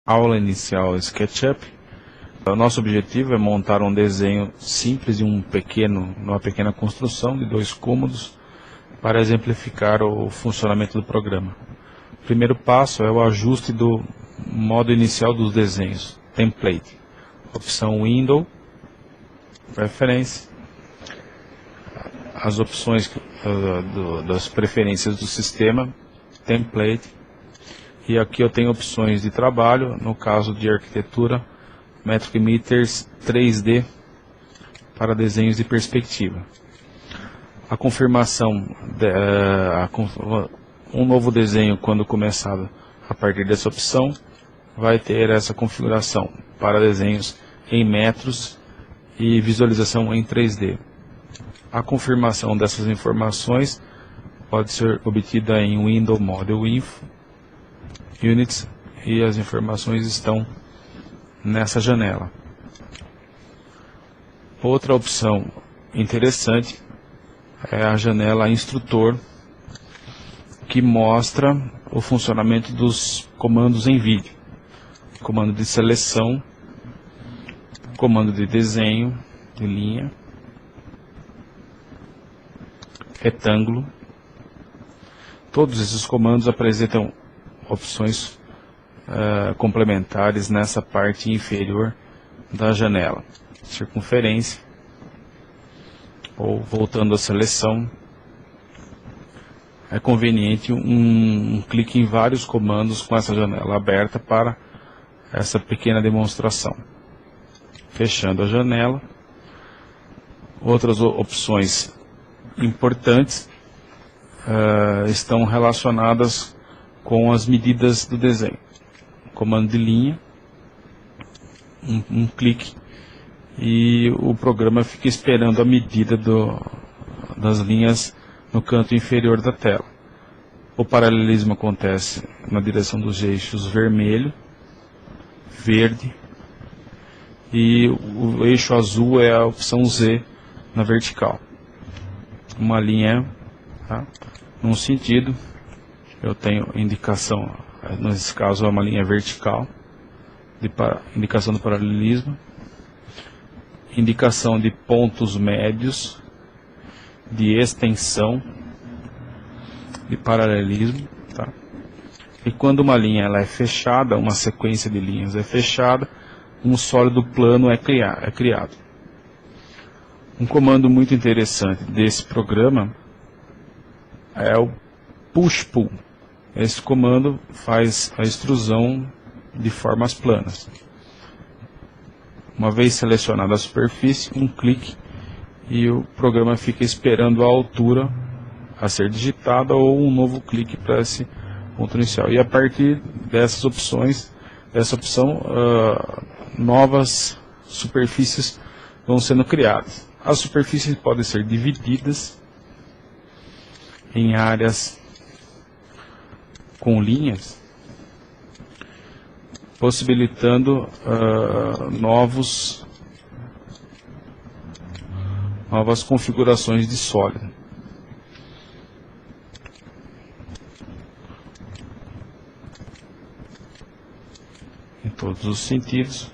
Aula inicial SketchUp. O nosso objetivo é montar um desenho simples de uma pequena construção de 2 cômodos para exemplificar o funcionamento do programa. O primeiro passo é o ajuste do modo inicial dos desenhos, Template. Opção Window, Preference, as opções das preferências do sistema, Template, e aqui eu tenho opções de trabalho, no caso de arquitetura, Metric Meters 3D para desenhos de perspectiva. A confirmação, um novo desenho quando começado a partir dessa opção, vai ter essa configuração para desenhos em metros e visualização em 3D. A confirmação dessas informações pode ser obtida em Window Model Info, Units, e as informações estão nessa janela. Outra opção interessante é a janela Instrutor, que mostra o funcionamento dos comandos em vídeo. Comando de seleção, comando de desenho, de linha, retângulo. Todos esses comandos apresentam opções complementares nessa parte inferior da janela. Circunferência, ou voltando à seleção, é conveniente um clique em vários comandos com essa janela aberta para essa pequena demonstração. Fechando a janela, outras opções importantes estão relacionadas com as medidas do desenho. Comando de linha, um clique, e o programa fica esperando a medida das linhas no canto inferior da tela. O paralelismo acontece na direção dos eixos vermelho, verde, e o eixo azul é a opção Z na vertical. Uma linha, tá, num sentido, eu tenho indicação, nesse caso é uma linha vertical, indicação do paralelismo, indicação de pontos médios, de extensão, de paralelismo, tá? E quando uma linha ela é fechada, uma sequência de linhas é fechada, um sólido plano é criado. Um comando muito interessante desse programa é o Push-Pull. Esse comando faz a extrusão de formas planas. Uma vez selecionada a superfície, um clique e o programa fica esperando a altura a ser digitada ou um novo clique para esse ponto inicial. E a partir dessas opções, novas superfícies vão sendo criadas. As superfícies podem ser divididas em áreas com linhas, possibilitando novas configurações de sólido. Em todos os sentidos.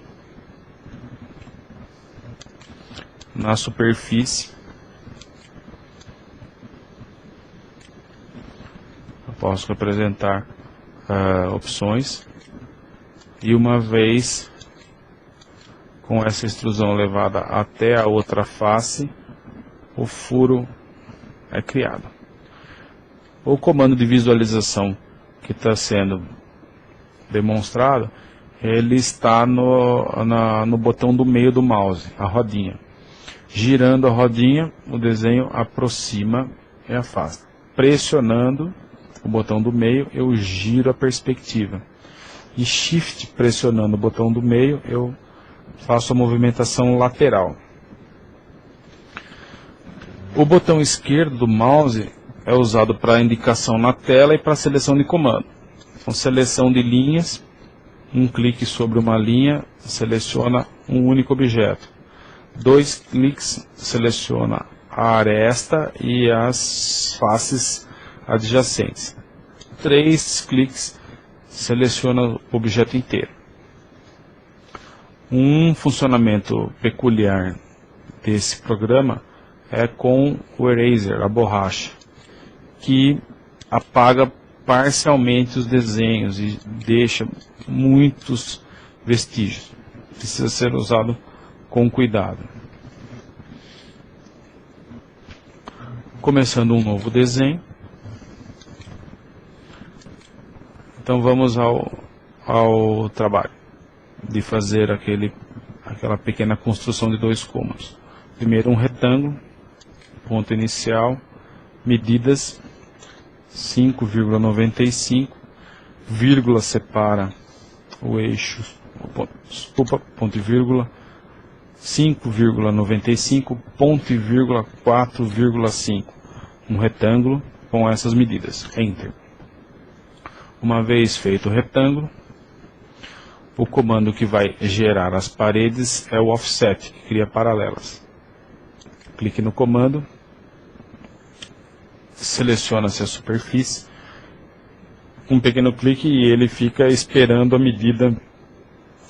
Na superfície, eu posso representar opções, e uma vez com essa extrusão levada até a outra face, o furo é criado. O comando de visualização que está sendo demonstrado, ele está no botão do meio do mouse, a rodinha. Girando a rodinha, o desenho aproxima e afasta. Pressionando o botão do meio, eu giro a perspectiva. E Shift pressionando o botão do meio, eu faço a movimentação lateral. O botão esquerdo do mouse é usado para indicação na tela e para seleção de comando. Então, seleção de linhas, um clique sobre uma linha, seleciona um único objeto. 2 cliques, seleciona a aresta e as faces adjacentes. 3 cliques, seleciona o objeto inteiro. Um funcionamento peculiar desse programa é com o eraser, a borracha, que apaga parcialmente os desenhos e deixa muitos vestígios. Precisa ser usado com cuidado. Começando um novo desenho. Então vamos ao trabalho de fazer aquela pequena construção de 2 cômodos. Primeiro um retângulo, ponto inicial, medidas 5,95, vírgula separa o eixo, ponto e vírgula, 5,95, ponto e vírgula, 4,5. Um retângulo com essas medidas. Enter. Uma vez feito o retângulo, o comando que vai gerar as paredes é o offset, que cria paralelas. Clique no comando, seleciona-se a superfície, um pequeno clique e ele fica esperando a medida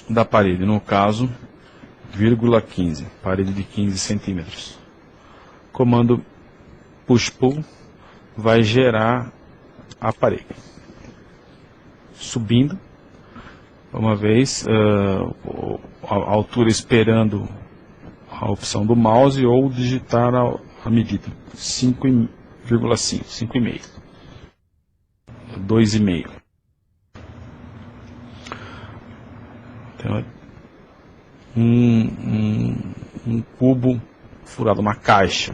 da parede, no caso, 0,15, parede de 15 centímetros. Comando push-pull vai gerar a parede. Subindo, uma vez, a altura esperando a opção do mouse ou digitar a medida, 5,5, 5,5, 2,5. Então, um cubo furado, uma caixa.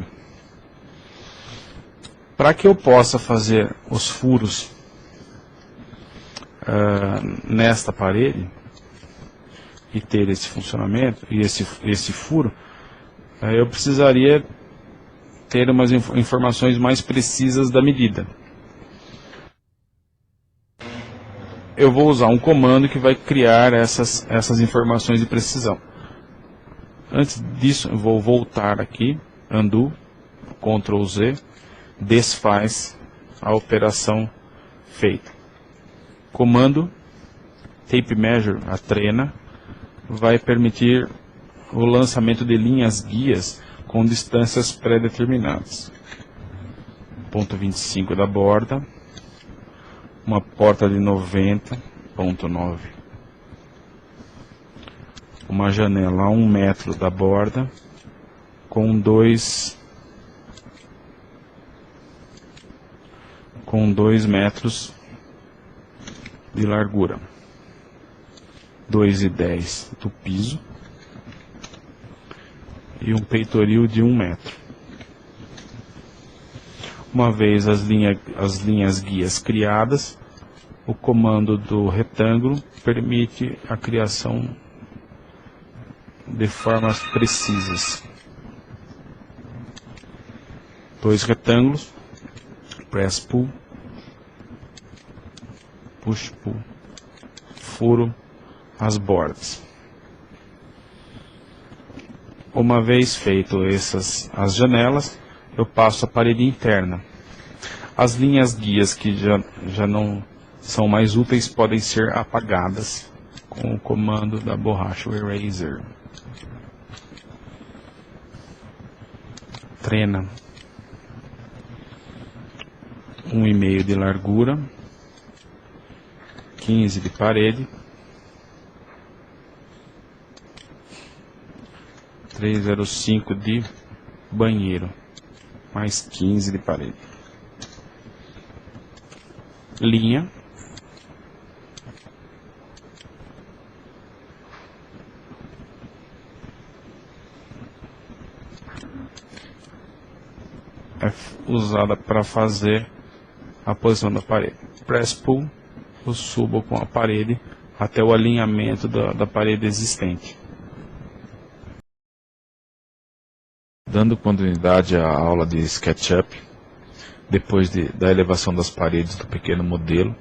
Para que eu possa fazer os furos nesta parede e ter esse funcionamento e esse furo, eu precisaria ter umas informações mais precisas da medida. Eu vou usar um comando que vai criar essas informações de precisão. Antes disso, eu vou voltar aqui, undo, Ctrl Z, desfaz a operação feita. Comando Tape Measure, a trena, vai permitir o lançamento de linhas guias com distâncias pré-determinadas. Ponto 25 da borda, uma porta de 90,9. Uma janela a 1 metro da borda, com 2 metros de largura, 2,10 do piso e um peitoril de 1 metro. Uma vez as linhas guias criadas, o comando do retângulo permite a criação de formas precisas. 2 retângulos, press pull, push pull, furo as bordas. Uma vez feito as janelas, eu passo a parede interna. As linhas guias que já não são mais úteis podem ser apagadas com o comando da borracha, o eraser. Trena 1,5 de largura, 15 de parede, 3,05 de banheiro, mais 15 de parede. Linha, é usada para fazer a posição da parede. Press pull, eu subo com a parede até o alinhamento da parede existente. Dando continuidade à aula de SketchUp, depois da elevação das paredes do pequeno modelo,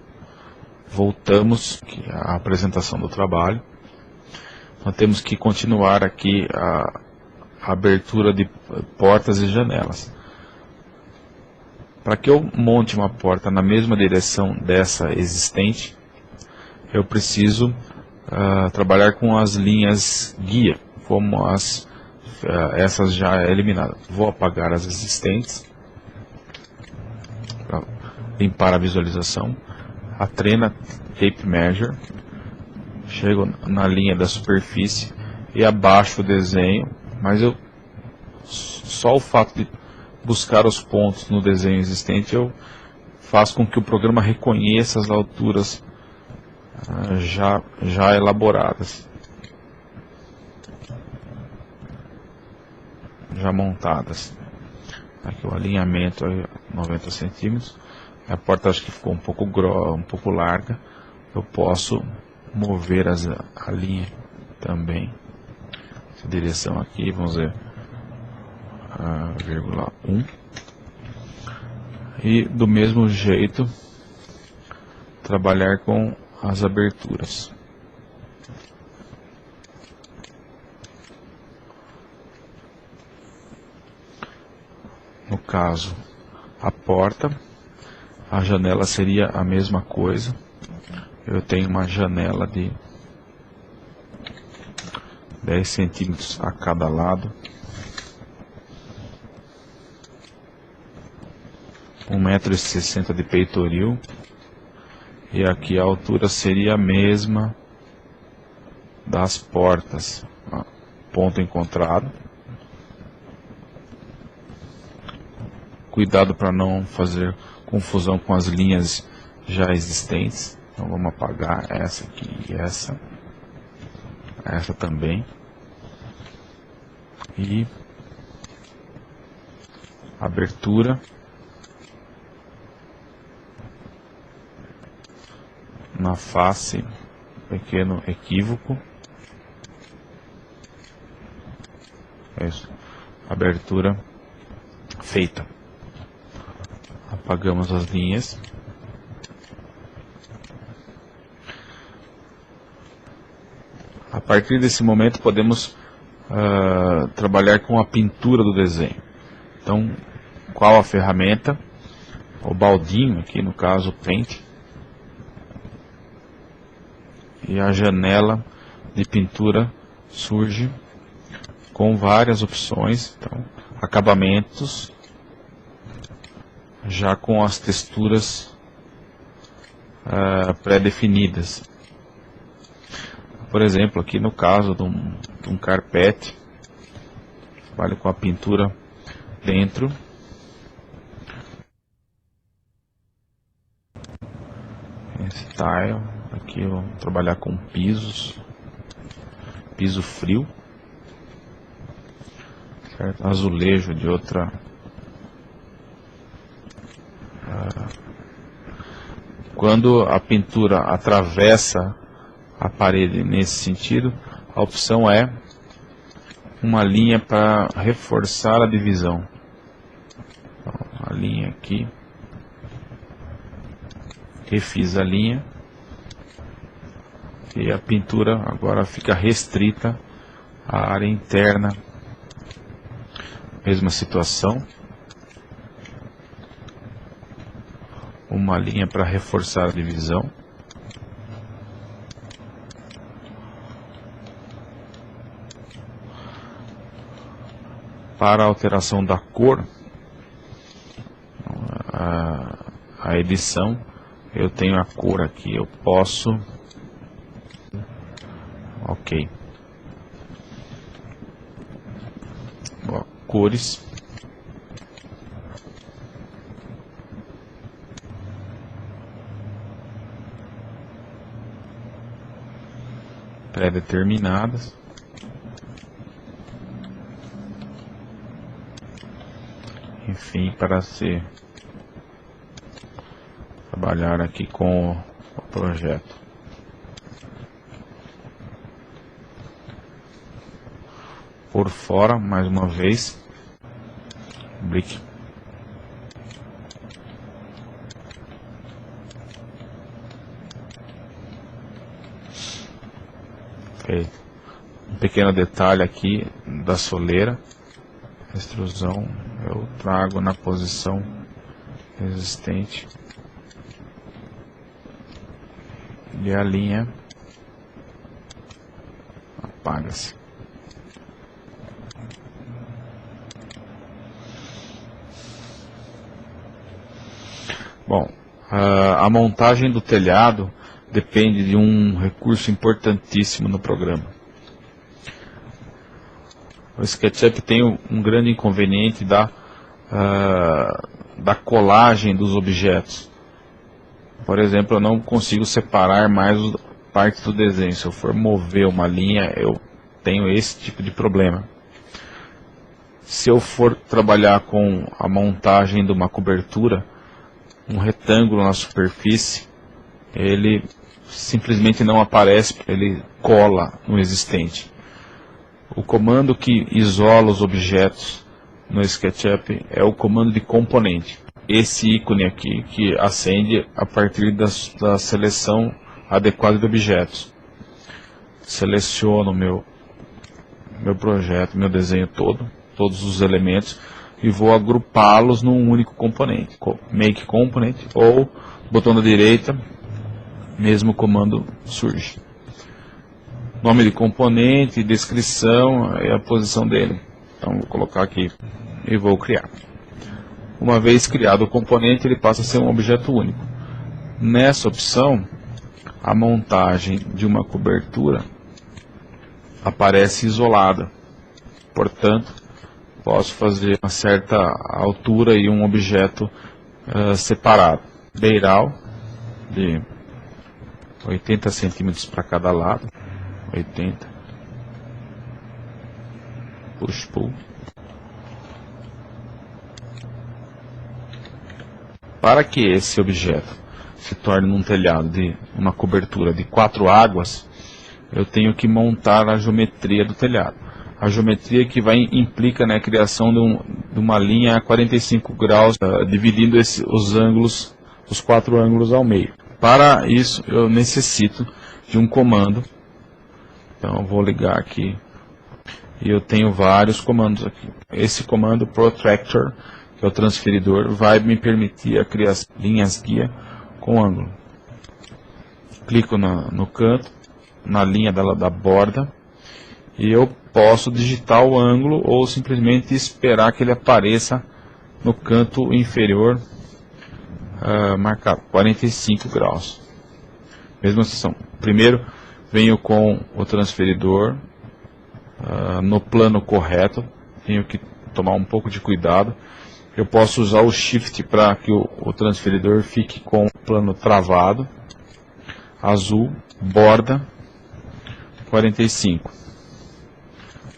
voltamos à apresentação do trabalho. Nós temos que continuar aqui a abertura de portas e janelas. Para que eu monte uma porta na mesma direção dessa existente, eu preciso trabalhar com as linhas guia, como essas já eliminadas. Vou apagar as existentes para limpar a visualização. A trena Tape Measure, chego na linha da superfície e abaixo o desenho, mas só o fato de buscar os pontos no desenho existente eu faz com que o programa reconheça as alturas já elaboradas, já montadas. Aqui o alinhamento é 90 centímetros. A porta acho que ficou um pouco larga. Eu posso mover a linha também. Essa direção aqui, vamos ver, 0,1. E do mesmo jeito trabalhar com as aberturas. No caso, a porta, a janela seria a mesma coisa. Eu tenho uma janela de 10 centímetros a cada lado, 1,60 m de peitoril, e aqui a altura seria a mesma das portas. Ponto encontrado. Cuidado para não fazer confusão com as linhas já existentes. Então vamos apagar essa aqui e essa também. E abertura na face, pequeno equívoco. É isso. Abertura feita. Apagamos as linhas. A partir desse momento podemos trabalhar com a pintura do desenho. Então, qual a ferramenta? O baldinho, aqui no caso o pente, e a janela de pintura surge com várias opções. Então, acabamentos já com as texturas pré-definidas. Por exemplo, aqui no caso de um carpete, trabalho com a pintura dentro. Esse tile, aqui eu vou trabalhar com piso frio, certo? Azulejo de outra. Quando a pintura atravessa a parede nesse sentido, a opção é uma linha para reforçar a divisão. Então, a linha aqui, refiz a linha e a pintura agora fica restrita à área interna. Mesma situação, uma linha para reforçar a divisão. Para a alteração da cor, a edição, eu tenho a cor aqui, eu posso, ok, cores, pré-determinadas. Enfim, para se trabalhar aqui com o projeto. Por fora, mais uma vez, brick. Okay. Um pequeno detalhe aqui da soleira, extrusão, eu trago na posição existente e a linha apaga-se. Bom, a montagem do telhado depende de um recurso importantíssimo no programa. O SketchUp tem um grande inconveniente da colagem dos objetos. Por exemplo, eu não consigo separar mais partes do desenho. Se eu for mover uma linha, eu tenho esse tipo de problema. Se eu for trabalhar com a montagem de uma cobertura, um retângulo na superfície, ele simplesmente não aparece, ele cola no existente. O comando que isola os objetos no SketchUp é o comando de componente. Esse ícone aqui que acende a partir da seleção adequada de objetos. Seleciono meu projeto, meu desenho todo, todos os elementos, e vou agrupá-los num único componente. Make Component ou botão da direita, mesmo comando surge. Nome de componente, descrição e a posição dele. Então vou colocar aqui e vou criar. Uma vez criado o componente, ele passa a ser um objeto único. Nessa opção, a montagem de uma cobertura aparece isolada. Portanto, posso fazer uma certa altura e um objeto separado. Beiral de 80 centímetros para cada lado. 80. Push pull. Para que esse objeto se torne um telhado de uma cobertura de 4 águas, eu tenho que montar a geometria do telhado. A geometria que implica na criação de uma linha a 45 graus, dividindo os ângulos, os 4 ângulos ao meio. Para isso, eu necessito de um comando. Então, eu vou ligar aqui e eu tenho vários comandos aqui. Esse comando Protractor, que é o transferidor, vai me permitir a criar linhas guia com ângulo. Clico no canto, na linha da borda, e eu posso digitar o ângulo ou simplesmente esperar que ele apareça no canto inferior, marcado 45 graus. Mesma situação. Primeiro venho com o transferidor no plano correto, tenho que tomar um pouco de cuidado. Eu posso usar o Shift para que o transferidor fique com o plano travado. Azul, borda, 45.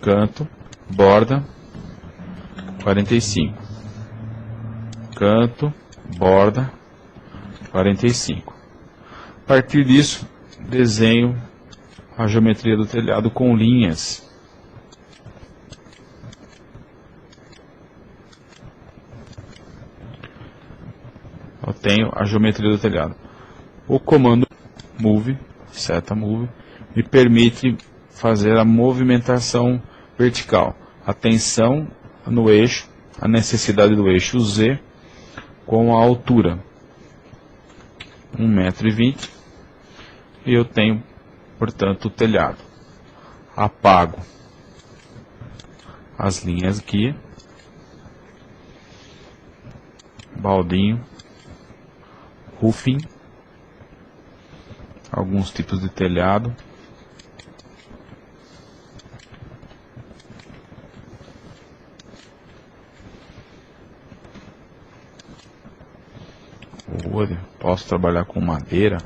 Canto, borda, 45. Canto, borda, 45. A partir disso, desenho a geometria do telhado com linhas. Eu tenho a geometria do telhado. O comando Move, seta Move, me permite fazer a movimentação vertical. A tensão no eixo, a necessidade do eixo Z com a altura 1,20 m, e eu tenho, portanto, o telhado. Apago as linhas guia, baldinho, roofing, alguns tipos de telhado, wood, posso trabalhar com madeira.